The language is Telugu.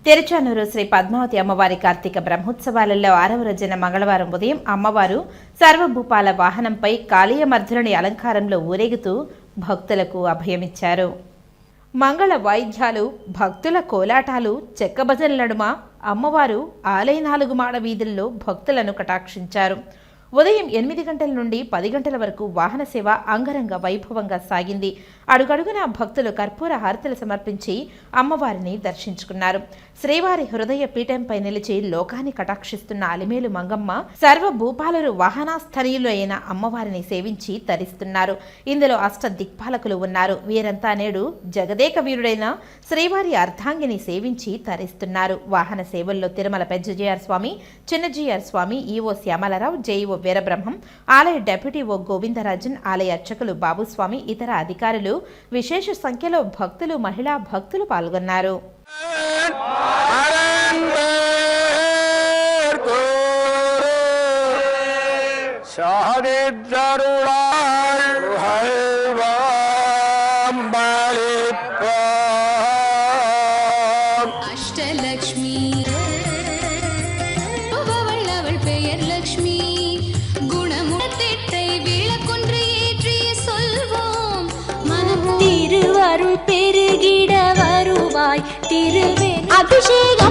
తిరుచానూరు శ్రీ పద్మావతి అమ్మవారి కార్తీక బ్రహ్మోత్సవాలలో 6వ రోజున మంగళవారం ఉదయం అమ్మవారు సర్వభూపాల వాహనంపై కాళీయమర్ధుని అలంకారంలో ఊరేగుతూ భక్తులకు అభయమిచ్చారు. మంగళ వాయిద్యాలు, భక్తుల కోలాటాలు, చెక్క భజనల నడుమ అమ్మవారు ఆలయ 4 మాడ వీధుల్లో భక్తులను కటాక్షించారు. ఉదయం 8 గంటల నుండి 10 గంటల వరకు వాహన సేవ అంగరంగ వైభవంగా సాగింది. అడుగడుగున భక్తులు కర్పూర హారతులు సమర్పించి అమ్మవారిని దర్శించుకున్నారు. శ్రీవారి హృదయ పీఠంపై నిలిచి లోకాన్ని కటాక్షిస్తున్న అలిమేలు మంగమ్మ సర్వభూపాలురు వాహనాస్థనీయులు అయిన అమ్మవారిని సేవించి తరిస్తున్నారు. ఇందులో అష్ట దిక్పాలకులు ఉన్నారు. వీరంతా నేడు జగదేక వీరుడైన శ్రీవారి అర్ధాంగిని సేవించి తరిస్తున్నారు. వాహన సేవల్లో తిరుమల పెద్దజీఆర్ స్వామి, చిన్నజీఆర్ స్వామి, ఈవో శ్యామలరావు, జేఈఓ వీరబ్రహ్మం, ఆలయ డెప్యూటీ ఓ గోవిందరాజన్, ఆలయ అర్చకులు బాబుస్వామి, ఇతర అధికారులు, విశేష సంఖ్యలో భక్తులు, మహిళా భక్తులు పాల్గొన్నారు. అష్టలక్ష్మి அவள் பெயர் லக்ஷ்மி குணமுடத்தெட்டை விளக்கொன்று ஏற்றிய சொல்வோம் மனம் திருவருள் பெருகிட வருவாய் திருவே அபிஷேக